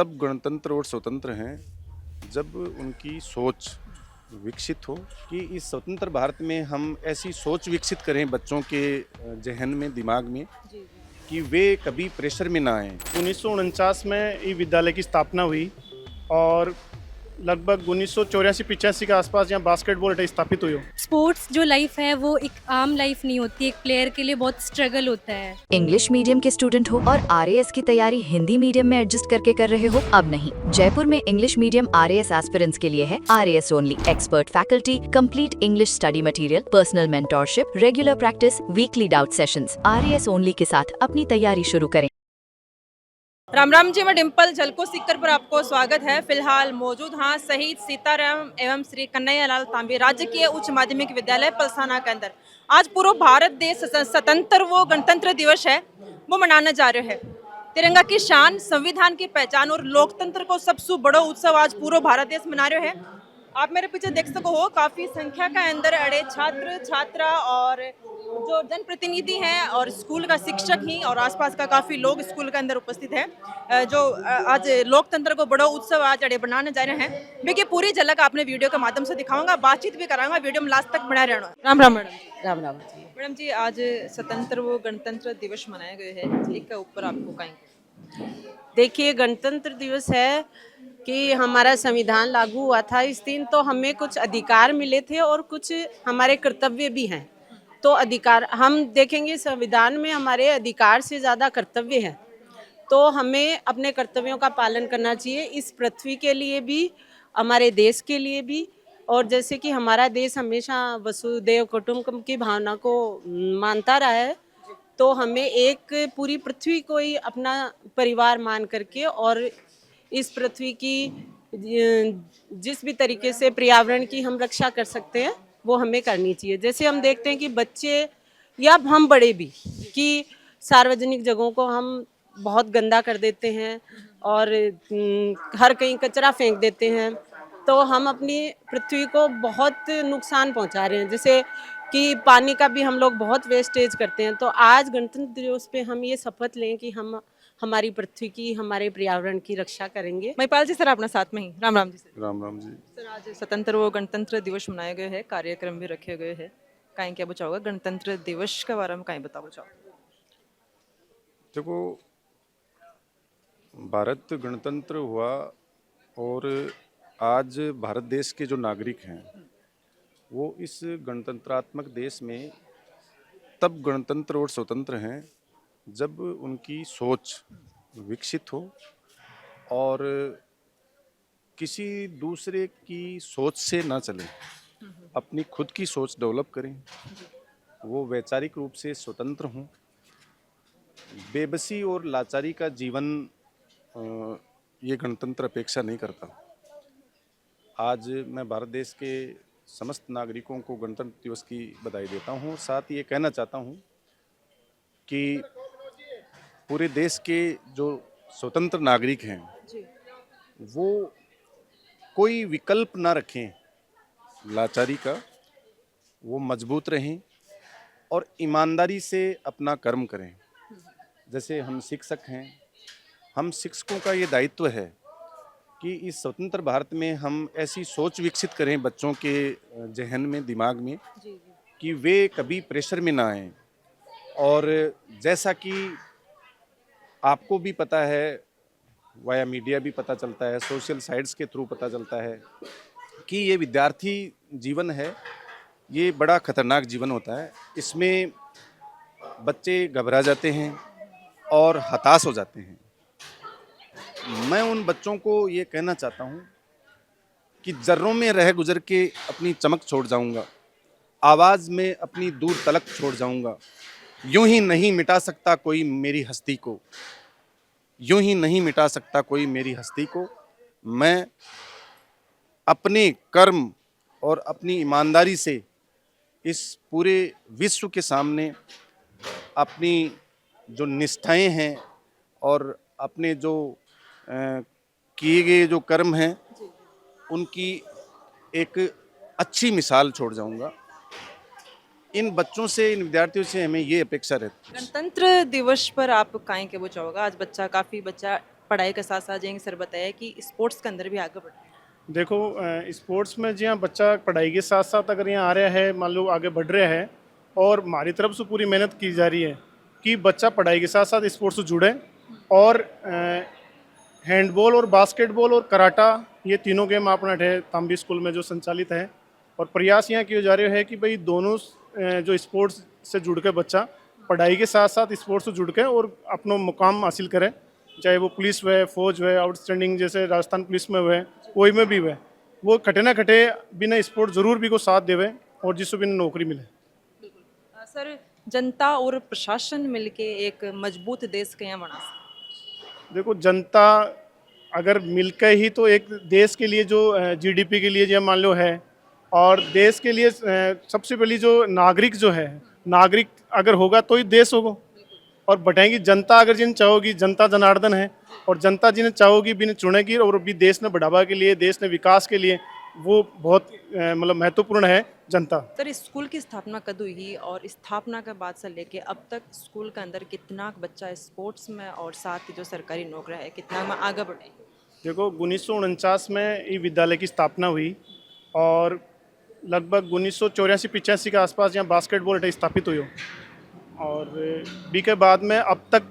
तब गणतंत्र और स्वतंत्र हैं जब उनकी सोच विकसित हो कि इस स्वतंत्र भारत में हम ऐसी सोच विकसित करें बच्चों के जहन में, दिमाग में, कि वे कभी प्रेशर में ना आए। 1949 में ये विद्यालय की स्थापना हुई और लगभग 1984-85 के आसपास यहाँ बास्केटबॉल स्थापित हुई हो। स्पोर्ट्स जो लाइफ है वो एक आम लाइफ नहीं होती, एक प्लेयर के लिए बहुत स्ट्रगल होता है। इंग्लिश मीडियम के स्टूडेंट हो और आरएएस की तैयारी हिंदी मीडियम में एडजस्ट करके कर रहे हो? अब नहीं, जयपुर में इंग्लिश मीडियम आरएएस एस्पिरेंट्स के लिए है RAS only. Expert faculty, complete English study material, personal mentorship, regular practice, weekly doubt sessions. RAS only के साथ अपनी तैयारी शुरू करें। राम राम जी, मैं डिम्पल झलको सीकर पर आपको स्वागत है। फिलहाल मौजूद हाँ शहीद सीताराम एवं श्री कन्हैयालाल तांबे राजकीय उच्च माध्यमिक विद्यालय पलसाना के अंदर आज पूरा भारत देश स्वतंत्र वो गणतंत्र दिवस है वो मनाने जा रहे हैं। तिरंगा की शान, संविधान की पहचान और लोकतंत्र को सबसे बड़ो उत्सव आज पूरा भारत देश मना रहे हैं। आप मेरे पीछे देख सको हो, काफी संख्या का अंदर अड़े छात्र छात्रा और जो जनप्रतिनिधि हैं और स्कूल का शिक्षक ही और आसपास का काफी लोग स्कूल के अंदर उपस्थित हैं जो आज लोकतंत्र को बड़ा उत्सव आज अड़े बनाने जा रहे हैं। देखिए पूरी झलक आपने वीडियो के माध्यम से दिखाऊंगा, बातचीत भी कराऊंगा, वीडियो में लास्ट तक बना रहना। राम राम मैडम। राम राम जी। मैडम जी, आज स्वतंत्र वो गणतंत्र दिवस मनाया गया है, इसके ऊपर आपको कहेंगे? देखिए, गणतंत्र दिवस है कि हमारा संविधान लागू हुआ था इस दिन, तो हमें कुछ अधिकार मिले थे और कुछ हमारे कर्तव्य भी हैं। तो अधिकार हम देखेंगे, संविधान में हमारे अधिकार से ज़्यादा कर्तव्य है, तो हमें अपने कर्तव्यों का पालन करना चाहिए, इस पृथ्वी के लिए भी, हमारे देश के लिए भी। और जैसे कि हमारा देश हमेशा वसुदेव कुटुंबकम की भावना को मानता रहा है, तो हमें एक पूरी पृथ्वी को ही अपना परिवार मान करके और इस पृथ्वी की जिस भी तरीके से पर्यावरण की हम रक्षा कर सकते हैं वो हमें करनी चाहिए। जैसे हम देखते हैं कि बच्चे या हम बड़े भी कि सार्वजनिक जगहों को हम बहुत गंदा कर देते हैं और हर कहीं कचरा फेंक देते हैं, तो हम अपनी पृथ्वी को बहुत नुकसान पहुंचा रहे हैं। जैसे कि पानी का भी हम लोग बहुत वेस्टेज करते हैं। तो आज गणतंत्र दिवस पे हम ये शपथ लें कि हम हमारी पृथ्वी की, हमारे पर्यावरण की रक्षा करेंगे। महिपाल जी, सर अपना साथ में ही। राम राम जी सर। राम राम जी। सर, आज स्वतंत्र वो गणतंत्र दिवस मनाए गए हैं, कार्यक्रम भी रखे गए हैं, कहीं क्या बचाओगा गणतंत्र दिवस के बारे में कहीं बता बचाओ? देखो, भारत गणतंत्र हुआ और आज भारत देश के जो नागरिक हैं वो इस गणतंत्रात्मक देश में तब गणतंत्र और स्वतंत्र हैं जब उनकी सोच विकसित हो और किसी दूसरे की सोच से ना चलें, अपनी खुद की सोच डेवलप करें, वो वैचारिक रूप से स्वतंत्र हों, बेबसी और लाचारी का जीवन ये गणतंत्र अपेक्षा नहीं करता। आज मैं भारत देश के समस्त नागरिकों को गणतंत्र दिवस की बधाई देता हूँ। साथ ये कहना चाहता हूँ कि पूरे देश के जो स्वतंत्र नागरिक हैं वो कोई विकल्प ना रखें लाचारी का, वो मजबूत रहें और ईमानदारी से अपना कर्म करें। जैसे हम शिक्षक हैं, हम शिक्षकों का ये दायित्व है कि इस स्वतंत्र भारत में हम ऐसी सोच विकसित करें बच्चों के जहन में, दिमाग में, कि वे कभी प्रेशर में ना आएं। और जैसा कि आपको भी पता है, वाया मीडिया भी पता चलता है, सोशल साइट्स के थ्रू पता चलता है कि ये विद्यार्थी जीवन है, ये बड़ा खतरनाक जीवन होता है। इसमें बच्चे घबरा जाते हैं और हताश हो जाते हैं। मैं उन बच्चों को ये कहना चाहता हूँ कि ज़र्रों में रह गुजर के अपनी चमक छोड़ जाऊँगा, आवाज़ में अपनी दूर तलक छोड़ जाऊँगा। यूं ही नहीं मिटा सकता कोई मेरी हस्ती को, यूं ही नहीं मिटा सकता कोई मेरी हस्ती को। मैं अपने कर्म और अपनी ईमानदारी से इस पूरे विश्व के सामने अपनी जो निष्ठाएं हैं और अपने जो किए गए जो कर्म हैं उनकी एक अच्छी मिसाल छोड़ जाऊंगा। इन बच्चों से, इन विद्यार्थियों से हमें ये अपेक्षा रहती है। गणतंत्र दिवस पर आप कहीं के बचाओगा? आज काफी बच्चा पढ़ाई के साथ साथ जैसे सर बताया कि स्पोर्ट्स के अंदर भी आगे बढ़े? देखो स्पोर्ट्स में जी हाँ बच्चा पढ़ाई के साथ साथ अगर यहाँ आ रहा है, मान लो आगे बढ़ रहा है, और हमारी तरफ से पूरी मेहनत की जा रही है कि बच्चा पढ़ाई के साथ साथ स्पोर्ट्स से जुड़े, और हैंडबॉल और बास्केटबॉल और कराटा ये तीनों गेम अपना है तांबी स्कूल में जो संचालित है। और प्रयास यहाँ किए जा रहे हैं कि भाई दोनों जो स्पोर्ट्स से जुड़ के बच्चा पढ़ाई के साथ साथ स्पोर्ट्स से जुड़ के और अपना मुकाम हासिल करे, चाहे वो पुलिस हुए, फौज हुए, आउटस्टैंडिंग जैसे राजस्थान पुलिस में हुए, कोई में भी हुए, वो खटे ना खटे बिना स्पोर्ट जरूर भी को साथ देवे और जिससे बिना नौकरी मिले। सर जनता और प्रशासन मिलके एक मजबूत देश के यहाँ बना सकते? देखो जनता अगर मिलकर ही तो एक देश के लिए जो जीडीपी के लिए जो मान लो है, और देश के लिए सबसे पहली जो नागरिक जो है, नागरिक अगर होगा तो ही देश होगा। और बढ़ाएंगी जनता, अगर जिन चाहोगी, जनता जनार्दन है, और जनता जिन्हें चाहोगी बिन चुनेगी, और भी देश ने बढ़ावा के लिए, देश ने विकास के लिए, वो बहुत मतलब महत्वपूर्ण है जनता। सर इस स्कूल की स्थापना कब हुई और स्थापना के बाद से लेके अब तक स्कूल के अंदर कितना बच्चा स्पोर्ट्स में और साथ ही जो सरकारी नौकरी है कितना में आगे बढ़े? देखो 1949 में ये विद्यालय की स्थापना हुई, और लगभग 1984-85 के आसपास यहाँ बास्केटबॉल स्थापित हुई हो। और बी के बाद में अब तक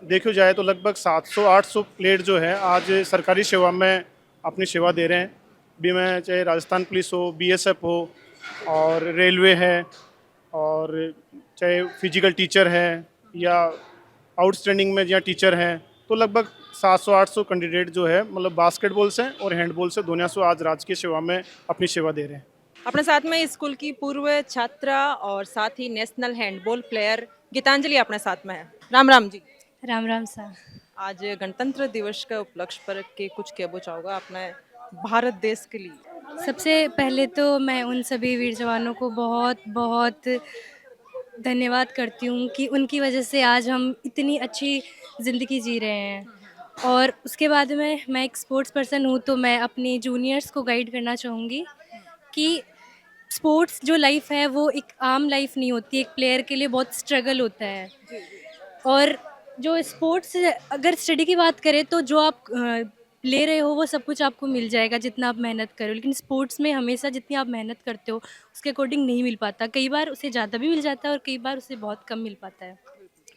देखो जाए तो लगभग 700-800 प्लेयर जो है आज सरकारी सेवा में अपनी सेवा दे रहे हैं। भी में चाहे राजस्थान पुलिस हो, बीएसएफ हो, और रेलवे है, और चाहे फिजिकल टीचर है या आउटस्टैंडिंग में या टीचर हैं, तो लगभग 700-800 कैंडिडेट जो है मतलब बास्केटबॉल से और हैंडबॉल से दोनों से आज राजकीय सेवा में अपनी सेवा दे रहे हैं। अपने साथ में स्कूल की पूर्व छात्रा और साथ ही नेशनल हैंडबॉल प्लेयर गीतांजलि अपने साथ में है। राम राम जी। राम राम सा। आज गणतंत्र दिवस के उपलक्ष्य पर के कुछ कहना चाहोगा अपने भारत देश के लिए? सबसे पहले तो मैं उन सभी वीर जवानों को बहुत बहुत धन्यवाद करती हूँ कि उनकी वजह से आज हम इतनी अच्छी ज़िंदगी जी रहे हैं। और उसके बाद में मैं एक स्पोर्ट्स पर्सन हूँ, तो मैं अपनी जूनियर्स को गाइड करना चाहूँगी कि स्पोर्ट्स जो लाइफ है वो एक आम लाइफ नहीं होती, एक प्लेयर के लिए बहुत स्ट्रगल होता है। और जो स्पोर्ट्स अगर स्टडी की बात करें तो जो आप ले रहे हो वो सब कुछ आपको मिल जाएगा जितना आप मेहनत करो, लेकिन स्पोर्ट्स में हमेशा जितनी आप मेहनत करते हो उसके अकॉर्डिंग नहीं मिल पाता। कई बार उसे ज़्यादा भी मिल जाता है और कई बार उसे बहुत कम मिल पाता है।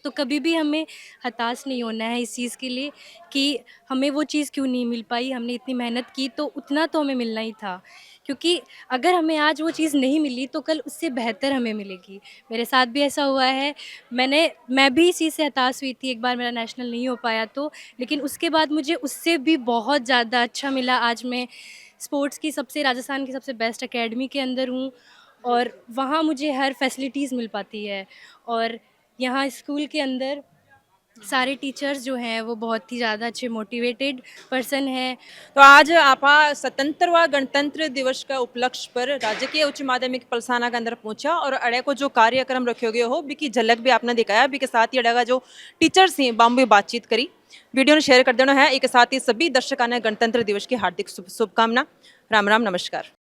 तो कभी भी हमें हताश नहीं होना है इस चीज़ के लिए कि हमें वो चीज़ क्यों नहीं मिल पाई, हमने इतनी मेहनत की तो उतना तो हमें मिलना ही था। क्योंकि अगर हमें आज वो चीज़ नहीं मिली तो कल उससे बेहतर हमें मिलेगी। मेरे साथ भी ऐसा हुआ है। मैं भी इस चीज़ से हताश हुई थी, एक बार मेरा नेशनल नहीं हो पाया तो, लेकिन उसके बाद मुझे उससे भी बहुत ज़्यादा अच्छा मिला। आज मैं स्पोर्ट्स की राजस्थान की सबसे बेस्ट एकेडमी के अंदर हूँ, और वहाँ मुझे हर फैसिलिटीज़ मिल पाती है। और यहाँ स्कूल के अंदर सारे टीचर्स जो हैं वो बहुत ही ज़्यादा अच्छे मोटिवेटेड पर्सन हैं। तो आज आप 77वां गणतंत्र दिवस का उपलक्ष्य पर राजकीय उच्च माध्यमिक पलसाना के अंदर पहुंचा और अड़े को जो कार्यक्रम रखे गए हो बी की झलक भी आपने दिखाया। बी के साथ ही अड़े का जो टीचर्स हैं बाम्बे बातचीत करी, वीडियो ने शेयर कर देना है। एक साथ ही सभी दर्शकों ने गणतंत्र दिवस की हार्दिक शुभकामना। राम राम, नमस्कार।